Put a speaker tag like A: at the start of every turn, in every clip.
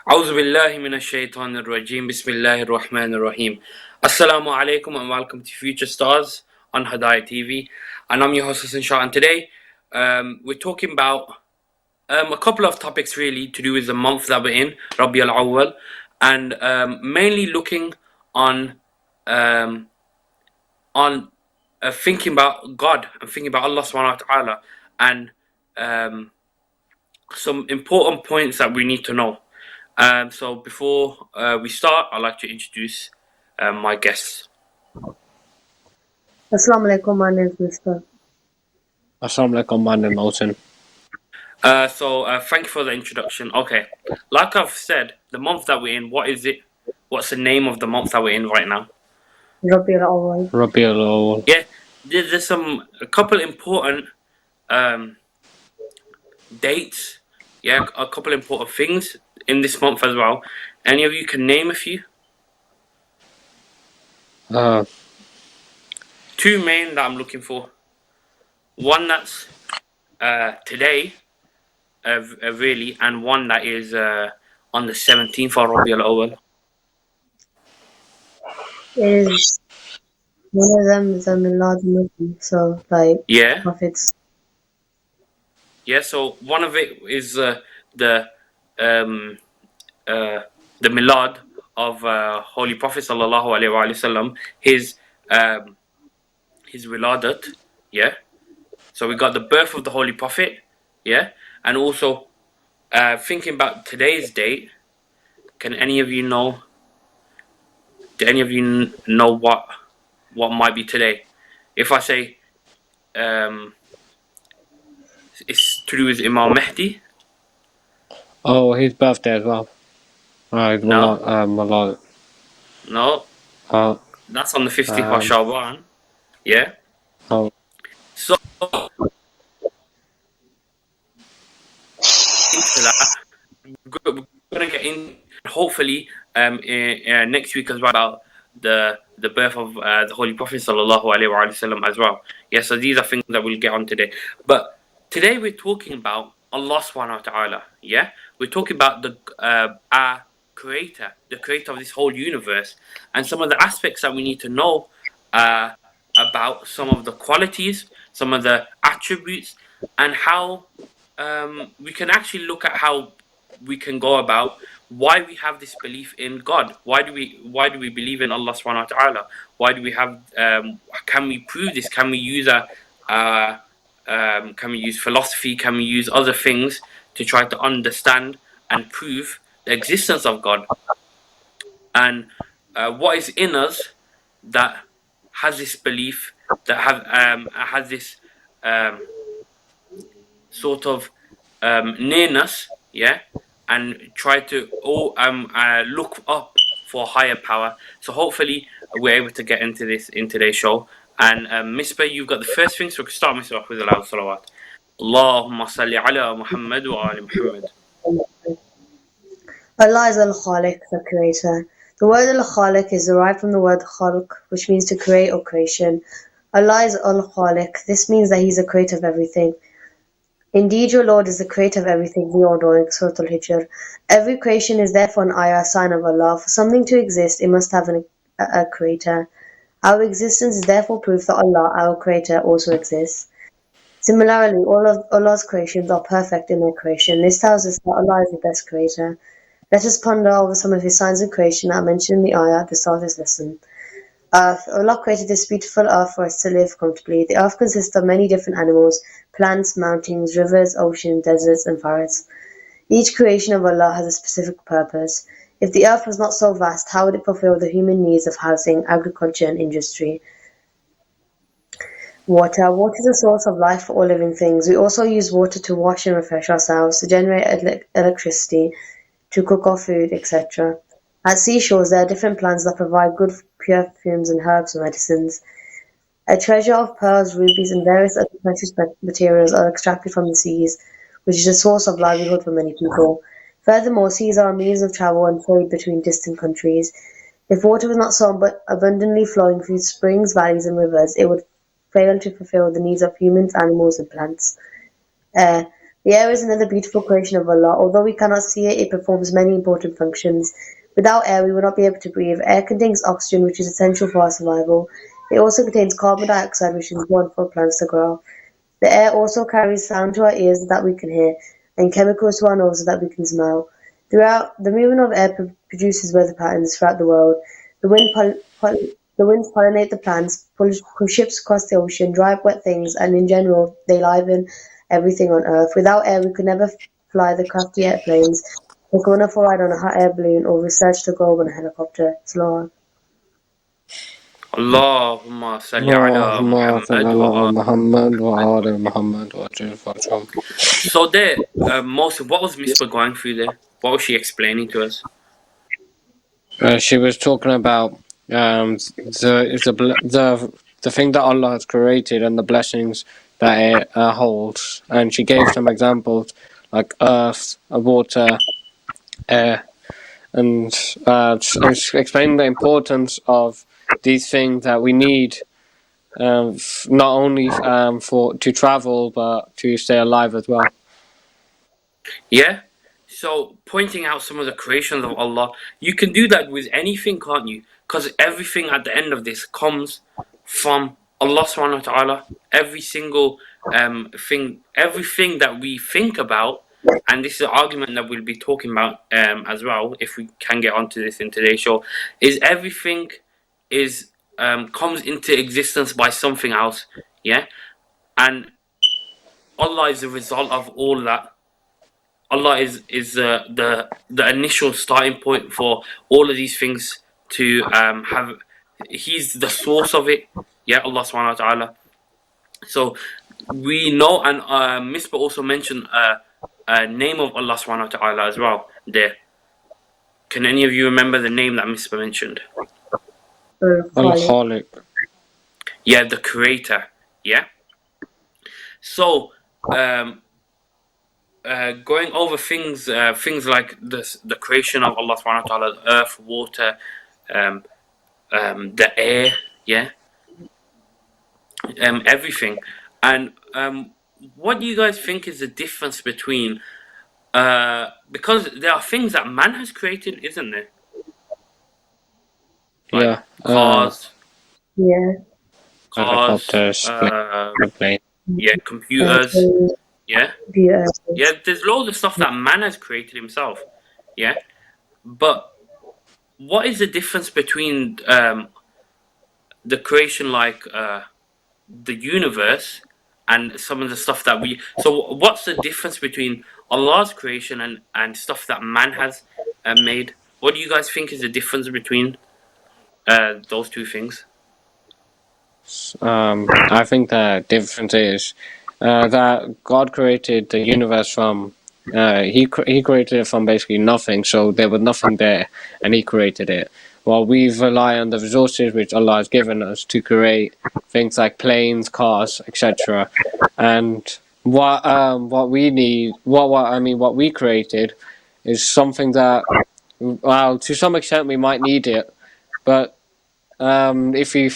A: أعوذ بالله من الشيطان الرجيم بسم الله الرحمن الرحيم Assalamu alaikum and welcome to Future Stars on Hidayat TV, and I'm your host Hassan Shah, and today we're talking about a couple of topics really to do with the month that we're in, Rabi al-Awwal, and mainly looking on thinking about God and thinking about Allah subhanahu wa ta'ala, and some important points that we need to know. So before we start, I'd like to introduce my guests.
B: Assalamu alaikum, my name is Mr.
C: Assalamu alaikum, my name is Mohsen.
A: So thank you for the introduction. Okay, like I've said, the month that we're in, what is it? What's the name of the month that we're in right now?
B: Rabi al-Awwal.
C: Rabi al-Awwal.
A: Yeah, there's a couple important dates. Yeah, a couple important things in this month as well. Any of you can name a few? Two main that I'm looking for. One that's today, really, and one that is on the 17th of Rabi al-Awwal.
B: Is one of them is a Milad Nabi, so like
A: Yeah.
B: prophets.
A: Yeah, so one of it is the milad of Holy Prophet sallallahu alaihi wasallam, his wiladat, yeah. So we got the birth of the Holy Prophet, yeah, and also thinking about today's date. Can any of you know? Do any of you know what might be today? If I say it's to do with Imam Mahdi.
C: Oh, his birthday as well.
A: No.
C: Milad.
A: No. That's on the 15th of Shaban. Yeah.
C: Oh.
A: So into that, we're gonna get in hopefully next week as well about the birth of the Holy Prophet sallallahu alaihi wasallam as well. Yeah, so these are things that we'll get on today. But today we're talking about Allah subhanahu wa ta'ala. Yeah, we're talking about the our creator, the creator of this whole universe, and some of the aspects that we need to know about some of the qualities, some of the attributes, and how we can actually look at how we can go about why we have this belief in God. Why do we believe in Allah subhanahu wa ta'ala? Why do we have can we prove this? Can we use can we use philosophy? Can we use other things to try to understand and prove the existence of God? And what is in us that has this belief, that has this sort of nearness, yeah, and try to look up for higher power. So hopefully we're able to get into this in today's show. And Misbah, you've got the first thing, so we can start Misbah off with a loud salawat. Allahumma salli ala Muhammad wa ali Muhammad.
B: Allah is al-Khaliq, the creator. The word al-Khaliq is derived from the word khalq, which means to create or creation. Allah is al-Khaliq. This means that He is the creator of everything. Indeed, your Lord is the creator of everything, the all-knowing. Surah Al-Hijr. Every creation is therefore an ayah, a sign of Allah. For something to exist, it must have a creator. Our existence is therefore proof that Allah, our creator, also exists. Similarly, all of Allah's creations are perfect in their creation. This tells us that Allah is the best creator. Let us ponder over some of His signs of creation that are mentioned in the ayah at the start of this lesson. Earth. Allah created this beautiful earth for us to live comfortably. The earth consists of many different animals, plants, mountains, rivers, oceans, deserts, and forests. Each creation of Allah has a specific purpose. If the earth was not so vast, how would it fulfill the human needs of housing, agriculture, and industry? Water. Water is a source of life for all living things. We also use water to wash and refresh ourselves, to generate electricity, to cook our food, etc. At seashores, there are different plants that provide good perfumes and herbs and medicines. A treasure of pearls, rubies, and various other precious materials are extracted from the seas, which is a source of livelihood for many people. Furthermore, seas are a means of travel and trade between distant countries. If water was not so abundantly flowing through springs, valleys, and rivers, it would fail to fulfill the needs of humans, animals, and plants. Air. The air is another beautiful creation of Allah. Although we cannot see it, it performs many important functions. Without air, we would not be able to breathe. Air contains oxygen, which is essential for our survival. It also contains carbon dioxide, which is important for plants to grow. The air also carries sound to our ears that we can hear, and chemicals to our noses that we can smell. Throughout the movement of air produces weather patterns throughout the world. The winds pollinate the plants, push ships across the ocean, dry up wet things, and in general, they liven everything on Earth. Without air, we could never fly the crafty airplanes, take a wonderful ride on a hot air balloon, or research the globe on a helicopter. Slow
A: Allahumma salli ala
C: اللهم صل
A: Muhammad
C: على
A: wa
C: محمد وآل محمد وأجل فرجهم.
A: So there, Moses, what was Misbah going through there? What was she explaining to us?
C: She was talking about the thing that Allah has created and the blessings that it holds, and she gave some examples like earth, water, air, and explaining the importance of these things that we need, not only for to travel but to stay alive as well.
A: Yeah? So, pointing out some of the creations of Allah, you can do that with anything, can't you? Because everything at the end of this comes from Allah subhanahu wa ta'ala. Every single everything that we think about, and this is an argument that we'll be talking about as well, if we can get onto this in today's show, is everything is comes into existence by something else, yeah? And Allah is the result of all that. Allah is the initial starting point for all of these things to have. He's the source of it. Yeah, Allah subhanahu wa ta'ala. So we know, and Misbah also mentioned a name of Allah subhanahu wa ta'ala as well there. Can any of you remember the name that Misbah mentioned?
C: Al-Khaliq.
A: Yeah, the creator. Yeah. So going over things like this, the creation of Allah subhanahu wa ta'ala, the earth, water, the air, yeah, everything. And what do you guys think is the difference between because there are things that man has created, isn't there? Like
C: Yeah.
A: cars,
B: Yeah.
C: Helicopters, plane.
A: yeah, computers, yeah.
B: Beautiful.
A: Yeah, there's loads of stuff that man has created himself. Yeah. But what is the difference between the creation like the universe and some of the stuff that we so what's the difference between Allah's creation and stuff that man has made? What do you guys think is the difference between those two things?
C: I think the difference is that God created the universe from he created it from basically nothing, so there was nothing there, and he created it. While we rely on the resources which Allah has given us to create things like planes, cars, etc. And what we need, what we created, is something that, well, to some extent we might need it, but if we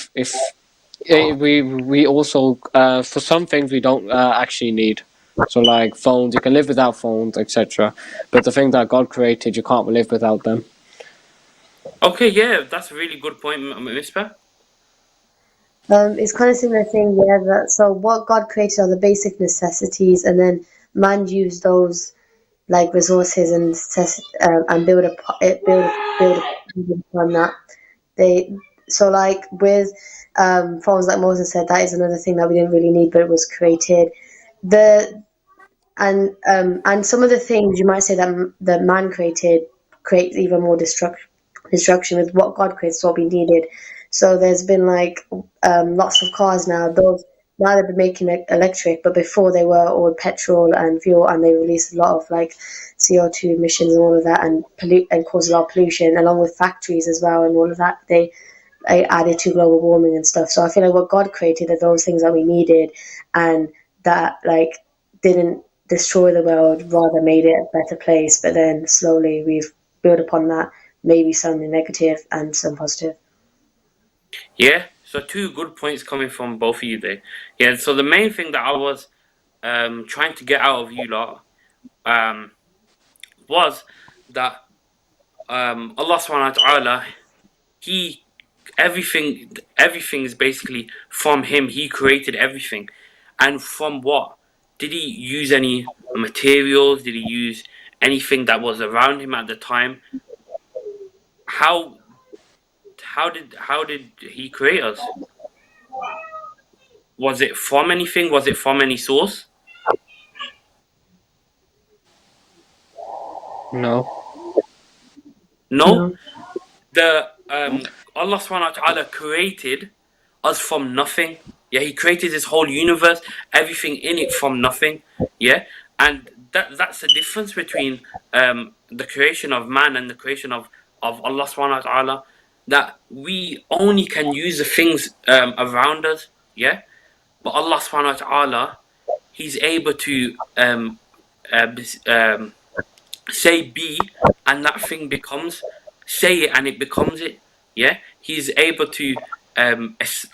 C: also for some things we don't actually need. So like phones, you can live without phones, etc. But the thing that God created, you can't live without them.
A: Okay, yeah, that's a really good point, Misbah.
B: It's kind of similar thing, yeah. So what God created are the basic necessities, and then man used those like resources and build upon that. So like with phones, like Moses said, that is another thing that we didn't really need, but it was created. And some of the things you might say that man creates even more destruction. With what God creates, what we needed. So there's been like lots of cars now. Now they've been making it electric, but before they were all petrol and fuel, and they released a lot of like CO2 emissions and all of that, and cause a lot of pollution, along with factories as well, and all of that. They added to global warming and stuff. So I feel like what God created are those things that we needed, and that like didn't destroy the world, rather made it a better place. But then slowly we've built upon that, maybe some negative and some positive.
A: Yeah, so two good points coming from both of you there. Yeah, so the main thing that I was trying to get out of you lot was that Allah subhanahu wa ta'ala, He everything is basically from Him. He created everything. And from what? Did He use any materials? Did He use anything that was around Him at the time? How did He create us? Was it from anything? Was it from any source?
C: No.
A: No. The Allah subhanahu wa ta'ala created us from nothing. Yeah, He created this whole universe, everything in it from nothing. Yeah, and that's the difference between the creation of man and the creation of Allah subhanahu wa ta'ala. That we only can use the things around us. Yeah, but Allah subhanahu wa ta'ala, He's able to uh, say be, and that thing becomes. Say it and it becomes it. Yeah, He's able to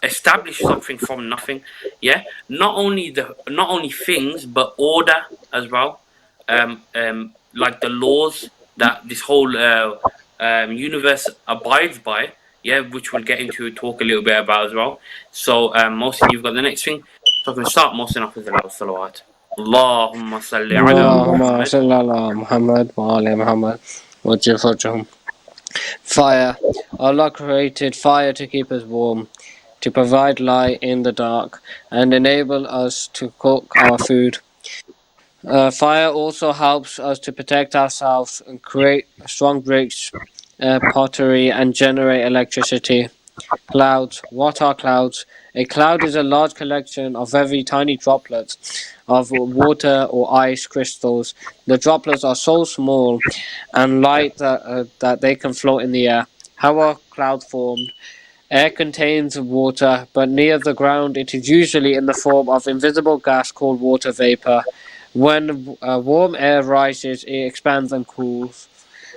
A: establish something from nothing. Yeah, not only things but order as well. Like the laws that this whole universe abides by. Yeah, which we'll get into talk a little bit about as well. So Mohsin, you've got the next thing. So I can start Mohsin off with the salawat. Allahumma salli ala
C: Allahumma
A: Muhammad.
C: salli ala Muhammad wa ala Muhammad wajjal farjahum. Fire. Allah created fire to keep us warm, to provide light in the dark, and enable us to cook our food. Fire also helps us to protect ourselves and create strong bricks, pottery, and generate electricity. Clouds. What are clouds? A cloud is a large collection of very tiny droplets of water or ice crystals. The droplets are so small and light that they can float in the air. How are clouds formed? Air contains water, but near the ground it is usually in the form of invisible gas called water vapor. When warm air rises, it expands and cools.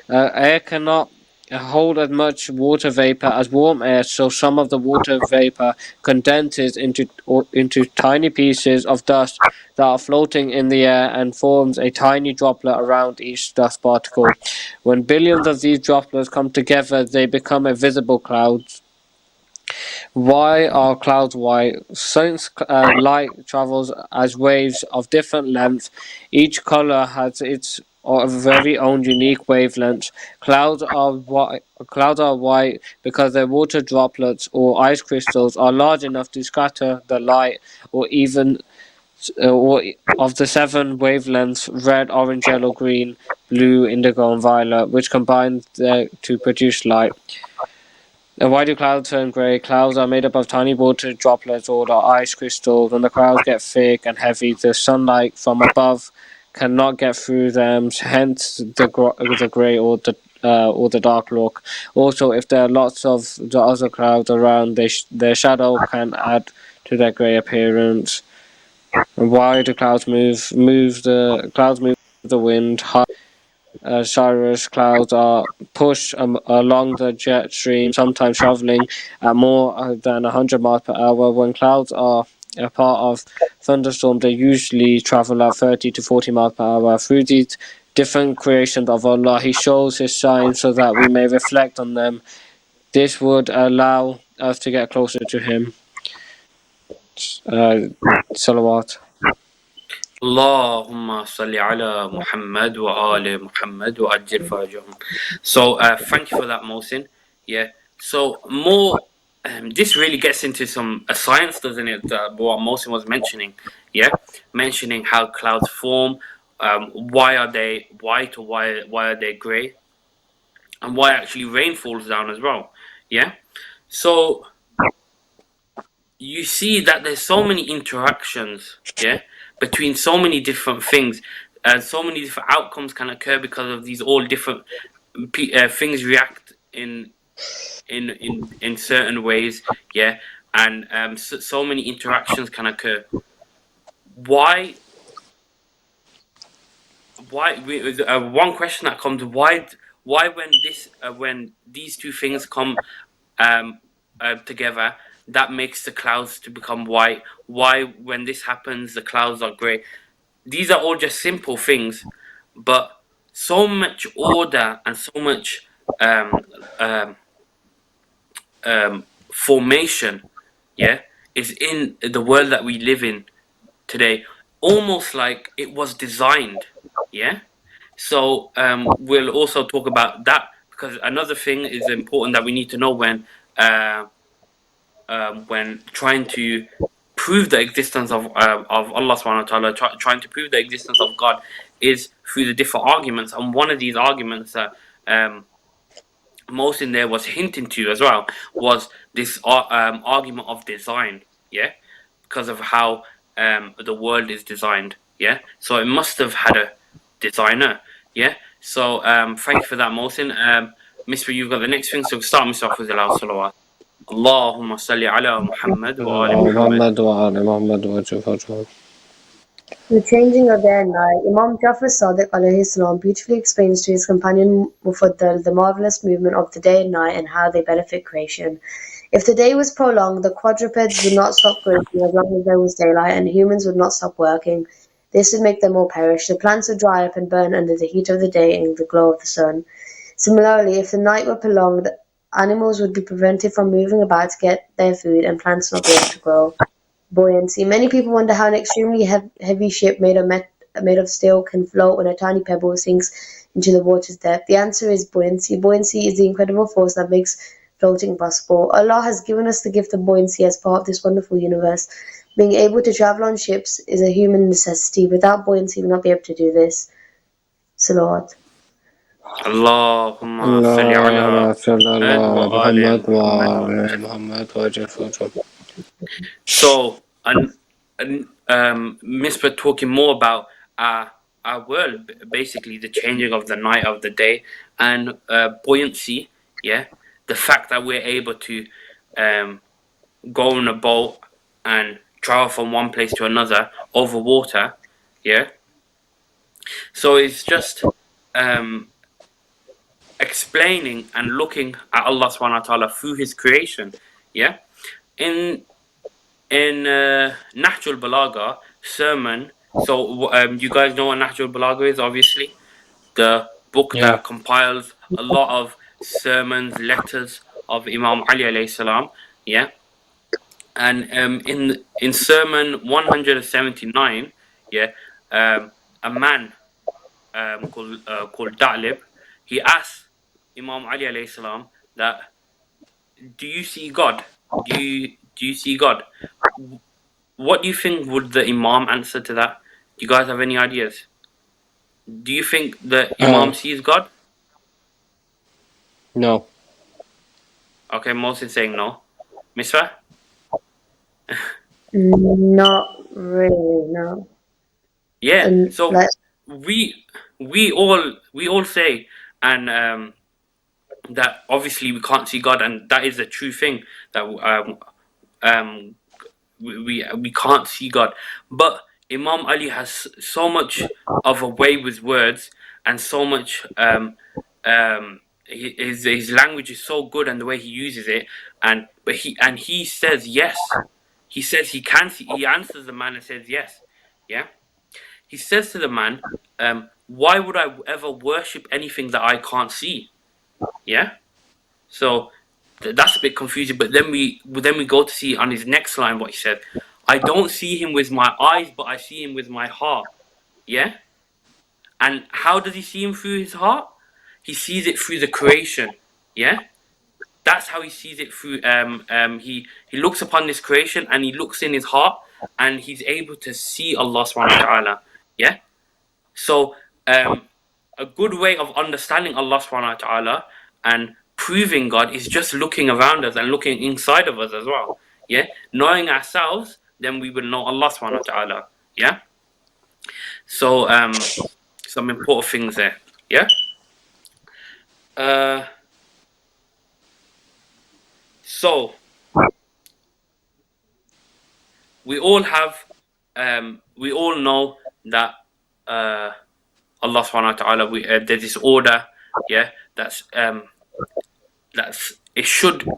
C: Air cannot hold as much water vapor as warm air, so some of the water vapor condenses into tiny pieces of dust that are floating in the air and forms a tiny droplet around each dust particle. When billions of these droplets come together, they become a visible cloud. Why are clouds white? Since light travels as waves of different length, each color has its very own unique wavelength. Clouds are white. Clouds are white because their water droplets or ice crystals are large enough to scatter the light, or even or of the seven wavelengths: red, orange, yellow, green, blue, indigo, and violet, which combine to produce light. Why do clouds turn grey? Clouds are made up of tiny water droplets or the ice crystals. When the clouds get thick and heavy, the sunlight from above cannot get through them, hence the grey or the dark look. Also, if there are lots of the other clouds around, their shadow can add to their grey appearance. And why do clouds move? Clouds move the wind. Cirrus clouds are pushed along the jet stream, sometimes traveling at more than 100 miles per hour. When clouds are a part of thunderstorms, they usually travel at 30 to 40 miles per hour. Through these different creations of Allah, He shows His signs so that we may reflect on them. This would allow us to get closer to Him. Salawat.
A: Allahumma salli ala Muhammad wa ala Muhammad wa ajil farajahum. So thank you for that, Mohsin. Yeah. So more, this really gets into some science, doesn't it? What Mohsin was mentioning. Yeah, mentioning how clouds form. Why are they white, or why are they grey, and why actually rain falls down as well. Yeah. So you see that there's so many interactions, yeah, between so many different things, and so many different outcomes can occur because of these all different things react in certain ways, yeah, and so many interactions can occur. Why? One question that comes: Why when these two things come together, that makes the clouds to become white? Why, when this happens, the clouds are grey? These are all just simple things, but so much order and so much um, um, formation, yeah, is in the world that we live in today, almost like it was designed, yeah. So we'll also talk about that, because another thing is important that we need to know uh, when trying to prove the existence of Allah subhanahu wa ta'ala, trying to prove the existence of God, is through the different arguments. And one of these arguments that most in there was hinting to as well was this argument of design, yeah, because of how the world is designed, yeah. So it must have had a designer, yeah. So thank you for that, Mohsin. Mr. You've got the next thing, so start me off with the loud salawat. اللهم صل على محمد وآل محمد.
C: محمد وآل محمد وجه وجه.
B: The changing of day and night, Imam Jafar Sadiq alayhi salam beautifully explains to his companion Mufaddal the marvelous movement of the day and night and how they benefit creation. If the day was prolonged, the quadrupeds would not stop grazing as long as there was daylight, and humans would not stop working. This would make them all perish. The plants would dry up and burn under the heat of the day and the glow of the sun. Similarly, if the night were prolonged, animals would be prevented from moving about to get their food, and plants not be able to grow. Buoyancy. Many people wonder how an extremely heavy ship made of steel can float when a tiny pebble sinks into the water's depth. The answer is buoyancy. Buoyancy is the incredible force that makes floating possible. Allah has given us the gift of buoyancy as part of this wonderful universe. Being able to travel on ships is a human necessity. Without buoyancy, we will not be able to do this. Salawat.
A: اللهم صل على
C: اللهم صل
A: محمد
C: على
A: وآل
C: محمد
A: محمد.
C: وآل محمد وجه وجه.
A: So, Misbah talking more about our world, basically the changing of the night of the day, and buoyancy, yeah, the fact that we're able to go on a boat and travel from one place to another over water, yeah. So it's just explaining and looking at Allah subhanahu wa ta'ala through His creation, yeah. In Nahjul Balagha sermon, so you guys know what Nahjul Balagha is, obviously, the book
C: Yeah.
A: that compiles a lot of sermons, letters of Imam Ali alayhi salam, yeah. And in sermon 179, yeah, a man called Da'lib, he asked Imam Ali alayhi salam that, do you see God? Do you see God? What do you think would the Imam answer to that? Do you guys have any ideas? Do you think the Imam sees God?
C: No.
A: Okay, Mohsin saying no. Misra?
B: Not really, no.
A: Yeah.
B: And
A: So
B: like,
A: we all say, and that obviously we can't see God, and that is a true thing, that um we can't see God. But Imam Ali has so much of a way with words, and so much his language is so good, and the way he uses it, but he says yes. He says he can see. He answers the man and says yes. Yeah. He says to the man, "Why would I ever worship anything that I can't see?" Yeah. So that's a bit confusing. But then we go to see on his next line what he said. I don't see him with my eyes, but I see him with my heart. Yeah. And how does he see him through his heart? He sees it through the creation. Yeah. That's how he sees it through. He looks upon this creation, and he looks in his heart, and he's able to see Allah subhanahu wa ta'ala. Yeah. So a good way of understanding Allah subhanahu wa ta'ala and proving God is just looking around us and looking inside of us as well. Yeah. Knowing ourselves, then we will know Allah subhanahu wa ta'ala. Yeah. So some important things there. Yeah. So we all know that Allah subhanahu wa ta'ala, there's this order, yeah, that's it should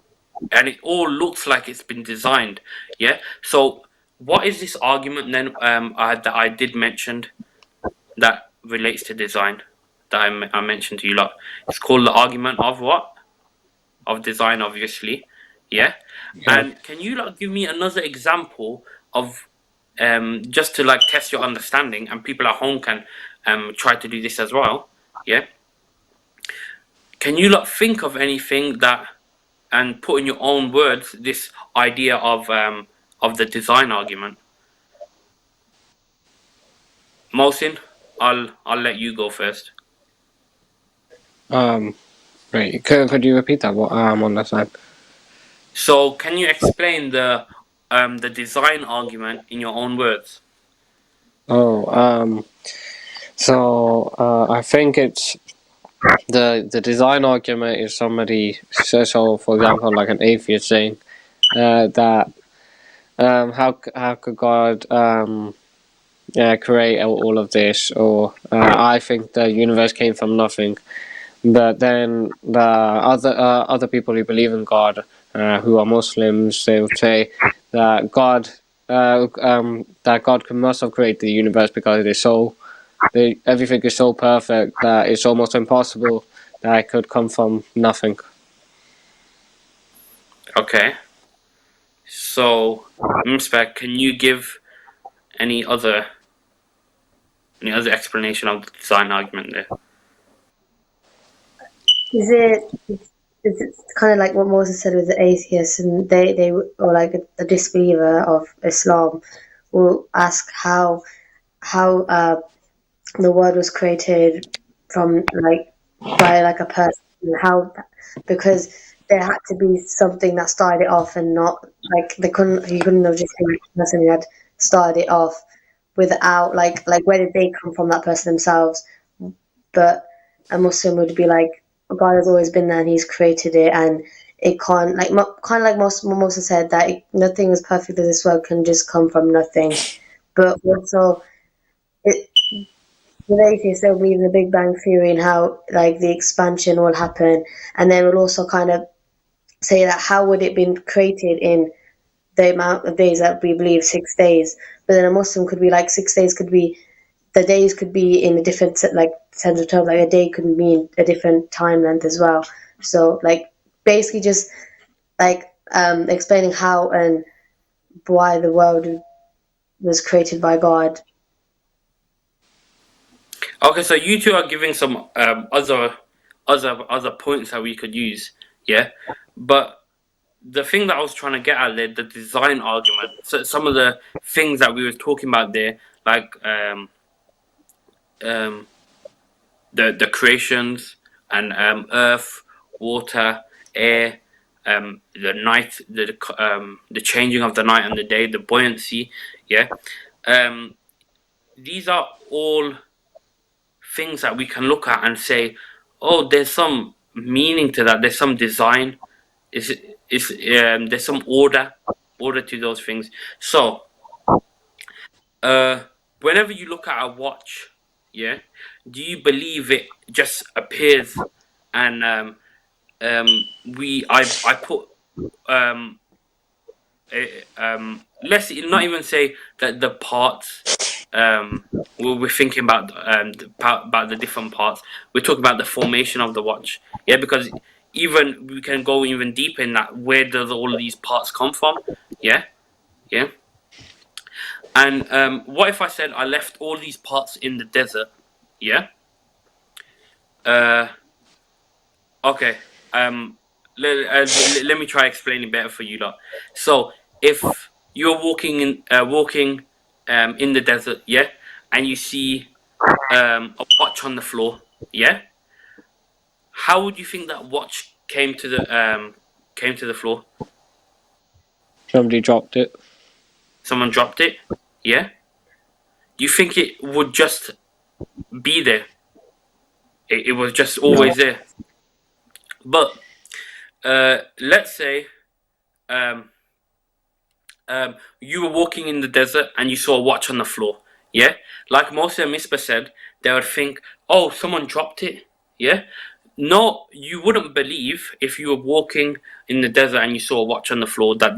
A: and it all looks like it's been designed. Yeah. So what is this argument then? That I did mention that relates to design that I mentioned to you lot. It's called the argument of what? Of design, obviously. Yeah.
C: Yeah.
A: And can you like give me another example of just to like test your understanding, and people at home can try to do this as well. Yeah. Can you like think of anything that and put in your own words this idea of the design argument? Mohsin, I'll let you go first.
C: Right. Could you repeat that? What on the side?
A: So can you explain the design argument in your own words?
C: Oh, so I think it's the design argument is somebody says, so for example, like an atheist saying that how could God create all of this, or I think the universe came from nothing. But then the other people who believe in God, who are Muslims, they would say that God must have created the universe because it is everything is so perfect that it's almost impossible that it could come from nothing.
A: Okay. So, Mspec, can you give any other explanation of the design argument there?
B: Is it kind of like what Moses said with the atheists, and they or like a disbeliever of Islam will ask how the world was created from like by like a person, how, because there had to be something that started it off, and not like he couldn't have just been the person who had started it off without like where did they come from, that person themselves. But a Muslim would be like, God has always been there and He's created it, and it can't like kind of like Moses said that nothing is perfect in this world can just come from nothing. But also, with atheists, they'll believe in the Big Bang Theory and how like the expansion will happen, and they will also kind of say that how would it been created in the amount of days that we believe, 6 days. But then a Muslim could be like 6 days could be, the days could be in a different like sense of term, like a day could mean a different time length as well. So like basically just like explaining how and why the world was created by God.
A: Okay, so you two are giving some other points that we could use, yeah. But the thing that I was trying to get at there, the design argument. So some of the things that we were talking about there, like the creations and earth, water, air, the night, the changing of the night and the day, the buoyancy, yeah. These are all things that we can look at and say, oh, there's some meaning to that. There's some design. There's some order to those things. So, whenever you look at a watch, yeah, do you believe it just appears and I put let's not even say that the parts we're thinking about the different parts. We're talking about the formation of the watch, yeah, because even we can go even deeper in that. Where does all of these parts come from? Yeah. And what if I said I left all these parts in the desert? Yeah. Okay. Let me try explaining better for you lot. So if you're walking in the desert, yeah, and you see a watch on the floor, yeah, how would you think that watch came to the floor?
C: Somebody dropped it.
A: Someone dropped it, yeah. You think it would just be there? It was just always there. But let's say you were walking in the desert and you saw a watch on the floor, yeah. Like Moses and Misbah said, they would think, oh, someone dropped it, yeah. No, you wouldn't believe if you were walking in the desert and you saw a watch on the floor that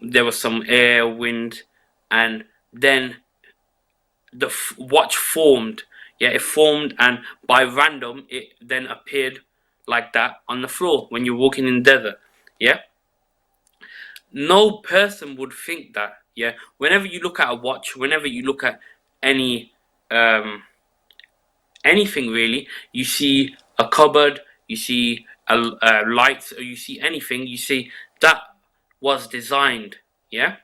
A: there was some air, wind, and then the watch formed. Yeah, it formed, and by random, it then appeared like that on the floor when you're walking in the desert. Yeah, no person would think that. Yeah, whenever you look at a watch, whenever you look at any anything really, you see a cupboard, you see a lights, or you see anything, you see that was designed. Yeah,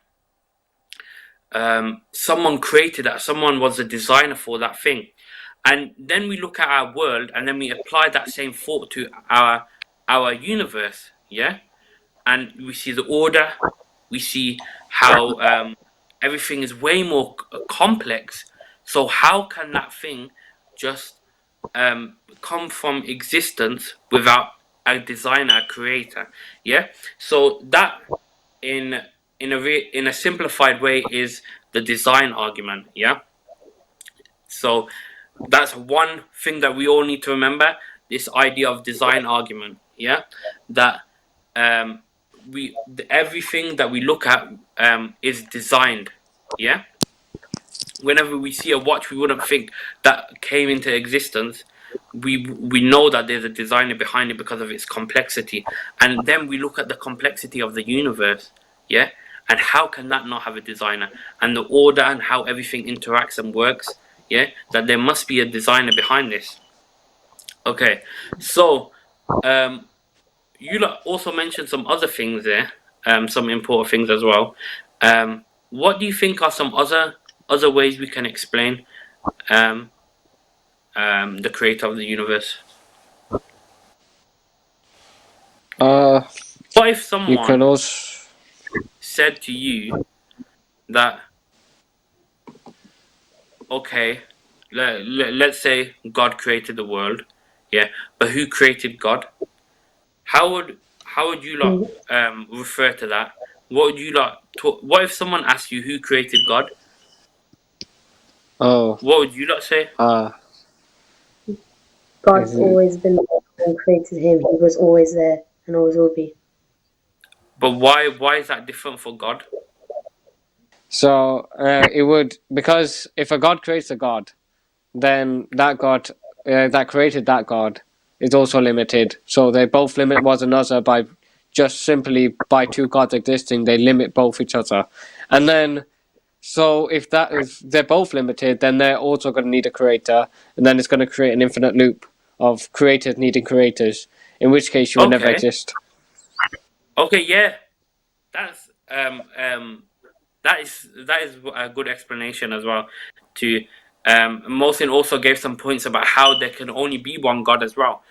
A: someone created that, someone was a designer for that thing. And then we look at our world, and then we apply that same thought to our universe. Yeah, and we see the order, we see how everything is way more complex. So how can that thing just come from existence without a designer, a creator? Yeah, so that in in a simplified way is the design argument. Yeah, so that's one thing that we all need to remember, this idea of design argument. Yeah, that everything that we look at is designed. Yeah, whenever we see a watch, we wouldn't think that came into existence. We know that there's a designer behind it because of its complexity, and then we look at the complexity of the universe. Yeah, and how can that not have a designer, and the order and how everything interacts and works? Yeah, that there must be a designer behind this. Okay, so you also mentioned some other things there, some important things as well. What do you think are some other ways we can explain um, the creator of the universe? What if
C: You
A: someone
C: can also.
A: said to you that, okay, let's say God created the world, yeah, but who created God? How would you
B: Mm.
A: refer to that? What would you what if someone asked you who created God?
C: Oh,
A: What would you say?
B: God's
C: mhm.
B: always been there and created him. He was always there and always will be.
A: But why is that different for God?
C: So it would, because if a god creates a god, then that god that created that god is also limited. So they both limit one another by just simply by two gods existing. They limit both each other, and then so if they're both limited, then they're also going to need a creator, and then it's going to create an infinite loop of creators needing creators. In which case, you would never
A: Okay,
C: exist.
A: okay, yeah, that's that is a good explanation as well. To Mohsin also gave some points about how there can only be one God as well.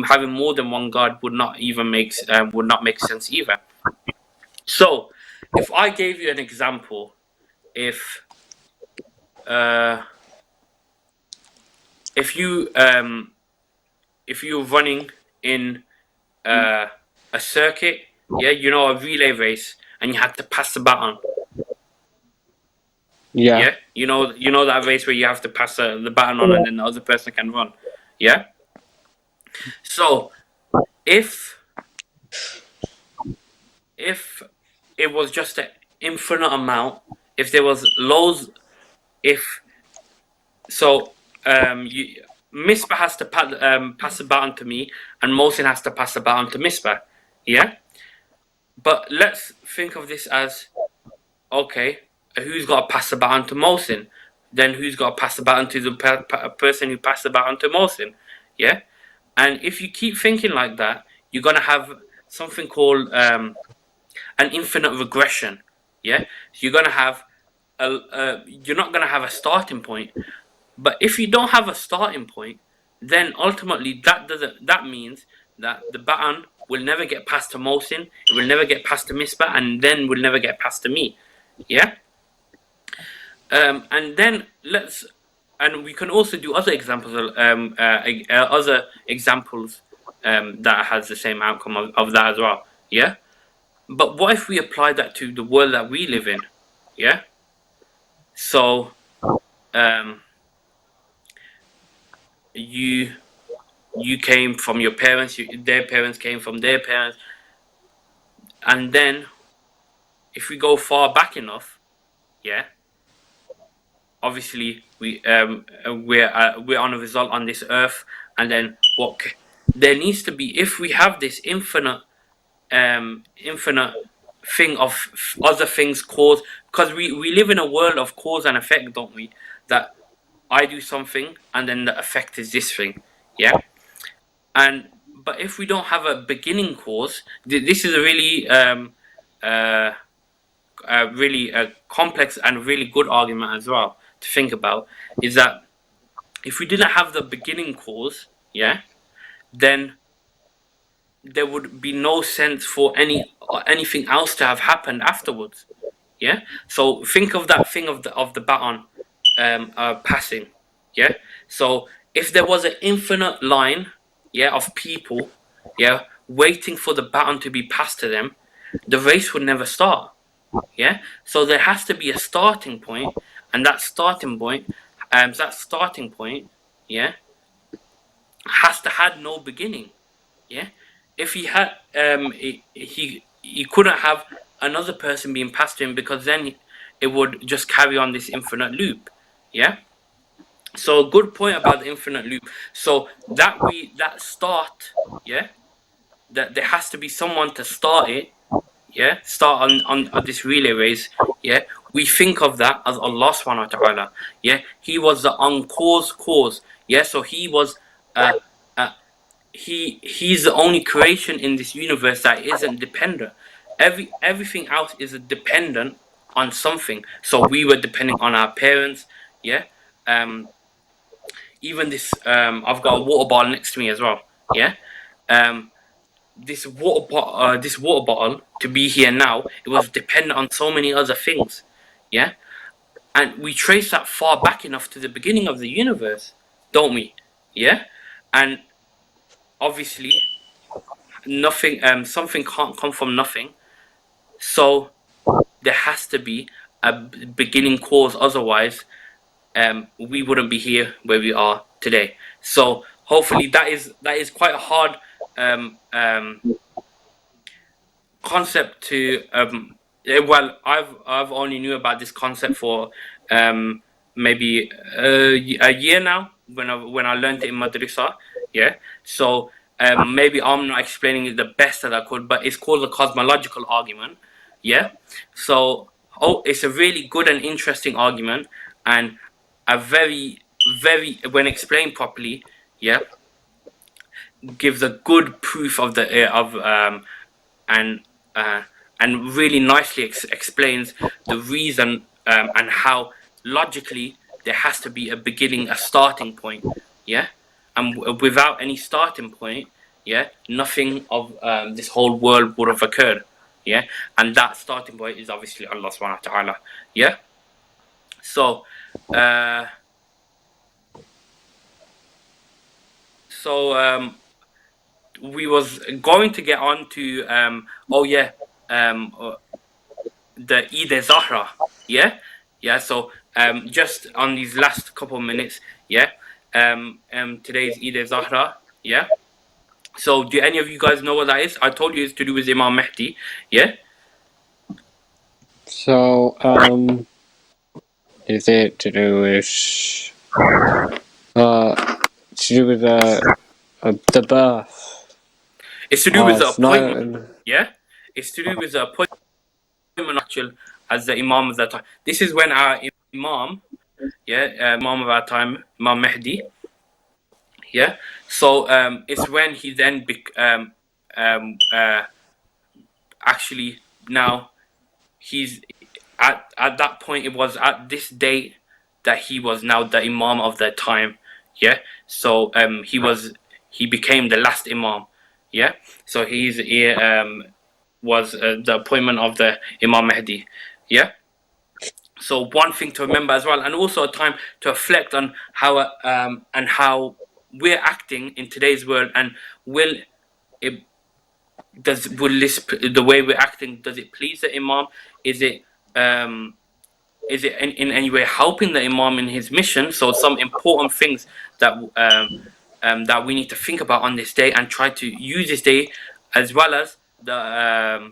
A: Having more than one God would not make sense either. So, if I gave you an example, if uh, if you if you're running in a circuit, yeah, a relay race, and you had to pass the baton.
C: Yeah.
A: Yeah, you know that race where you have to pass the baton on,
B: Yeah.
A: and then the other person can run. Yeah. So if if it was just an infinite amount, if there was loads, if so, Misbah has to pass the baton to me, and Mohsin has to pass the baton to Misbah. Yeah. But let's think of this as, okay, who's got to pass the baton to Mohsin? Then who's got to pass the baton to the person who passed the baton to Mohsin? Yeah? And if you keep thinking like that, you're going to have something called an infinite regression. Yeah? So you're going to have, you're not going to have a starting point. But if you don't have a starting point, then ultimately that means that the baton will never get passed to Mohsin, it will never get passed to Misbah, and then will never get passed to me. Yeah? And then and we can also do other examples, other examples that has the same outcome of that as well. Yeah. But what if we apply that to the world that we live in? Yeah. So um, you you came from your parents, their parents came from their parents, and then if we go far back enough, yeah, obviously we're on a result on this earth, and then there needs to be, if we have this infinite thing of other things cause, because we live in a world of cause and effect, don't we? That I do something and then the effect is this thing, yeah. But if we don't have a beginning cause, this is a really complex and really good argument as well to think about, is that if we didn't have the beginning cause, yeah, then there would be no sense for anything else to have happened afterwards, yeah. So think of that thing of the baton passing, yeah. So if there was an infinite line, yeah, of people, yeah, waiting for the baton to be passed to them, the race would never start, yeah. So there has to be a starting point, and that starting point, yeah, has to had no beginning, yeah. If he had he couldn't have another person being passed to him, because then it would just carry on this infinite loop, yeah. So good point about the infinite loop. So that start, yeah, that there has to be someone to start it, yeah, start on this relay race, yeah. We think of that as Allah subhanahu wa ta'ala, yeah. He was the uncaused cause, yeah. So he was uh, uh he's the only creation in this universe that isn't dependent. Everything else is dependent on something. So we were depending on our parents, yeah. Even this I've got a water bottle next to me as well, yeah. This water bottle to be here now, it was dependent on so many other things, yeah. And we trace that far back enough to the beginning of the universe, don't we? Yeah. And obviously nothing something can't come from nothing, so there has to be a beginning cause, otherwise we wouldn't be here where we are today. So hopefully that is quite a hard concept to well, I've only knew about this concept for maybe a year now, when I learned it in madrasa, yeah. So maybe I'm not explaining it the best that I could, but it's called the cosmological argument, yeah. So it's a really good and interesting argument, and a very, when explained properly, yeah, gives a good proof of the and uh, and really nicely explains the reason, and how logically there has to be a beginning, a starting point, yeah. And without any starting point, yeah, nothing of this whole world would have occurred, yeah. And that starting point is obviously Allah subhanahu wa ta'ala, yeah. So we was going to get on to the Eid Zahra, yeah, yeah. So just on these last couple of minutes, yeah, today's Eid Zahra, yeah. So do any of you guys know what that is? I told you it's to do with Imam Mahdi, yeah.
C: So, is it to do with the birth
A: It's to do with the
C: of
A: appointment, yeah. It's to do with the appointment actual as the Imam of that time. This is when our Imam, yeah, Imam of our time, Imam Mahdi, yeah. So it's when he then actually, now he's at that point, it was at this date that he was now the Imam of that time, yeah. So he became the last Imam, yeah. So he's was the appointment of the Imam Mahdi, yeah. So one thing to remember as well, and also a time to reflect on how we're acting in today's world, and will it the way we're acting, does it please the Imam? Is it in any way helping the Imam in his mission? So some important things that that we need to think about on this day and try to use this day, as well as the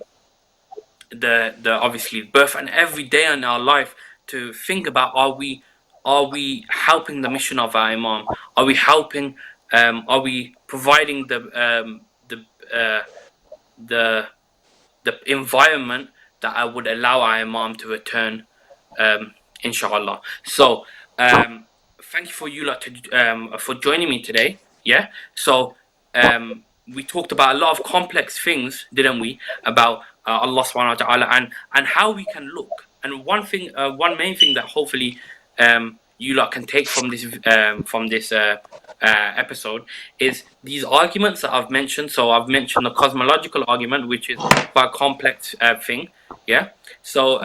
A: obviously birth and every day in our life, to think about, are we helping the mission of our Imam? Are we helping? Are we providing the environment that I would allow our Imam to return, inshallah. So thank you for you lot for joining me today. Yeah. So we talked about a lot of complex things, didn't we? About Allah subhanahu wa ta'ala, and how we can look. And one main thing that hopefully you lot can take from this episode is these arguments that I've mentioned. So I've mentioned the cosmological argument, which is quite a complex thing. Yeah. So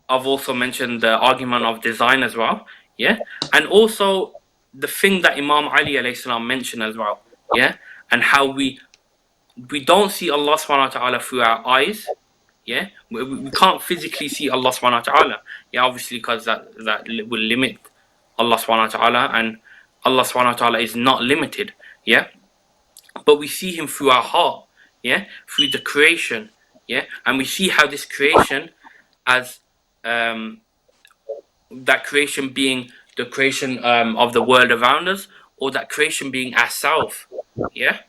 A: I've also mentioned the argument of design as well. Yeah. And also the thing that Imam Ali alayhi salam mentioned as well. Yeah. And how we don't see Allah subhanahu wa ta'ala through our eyes. Yeah. We can't physically see Allah subhanahu wa ta'ala. Yeah, obviously, because that will limit Allah subhanahu wa ta'ala, and Allah subhanahu wa ta'ala is not limited. Yeah. But we see him through our heart. Yeah. Through the creation. Yeah. And we see how this creation, as that creation being the creation of the world around us, or that creation being ourselves. Yeah.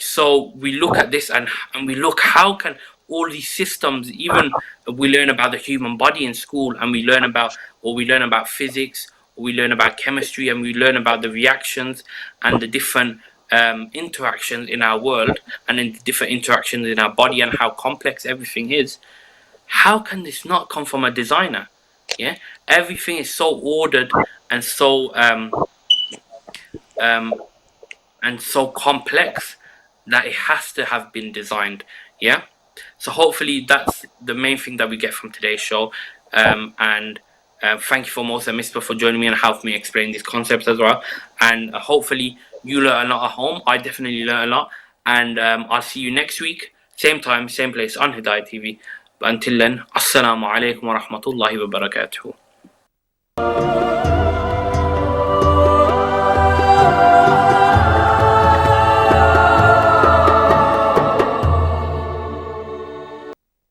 A: So we look at this and we look, how can all these systems, even we learn about the human body in school, and we learn about physics, or we learn about chemistry, and we learn about the reactions and the different interactions in our world, and in different interactions in our body, and how complex everything is. How can this not come from a designer? Yeah, everything is so ordered and so complex that it has to have been designed. Yeah. So hopefully that's the main thing that we get from today's show. And thank you for Moses and Misbah for joining me and helping me explain these concepts as well. And hopefully you learn a lot at home. I definitely learn a lot. And I'll see you next week, same time, same place, on Hidayat TV. But until then, Assalamu alaikum wa rahmatullahi wa barakatuh.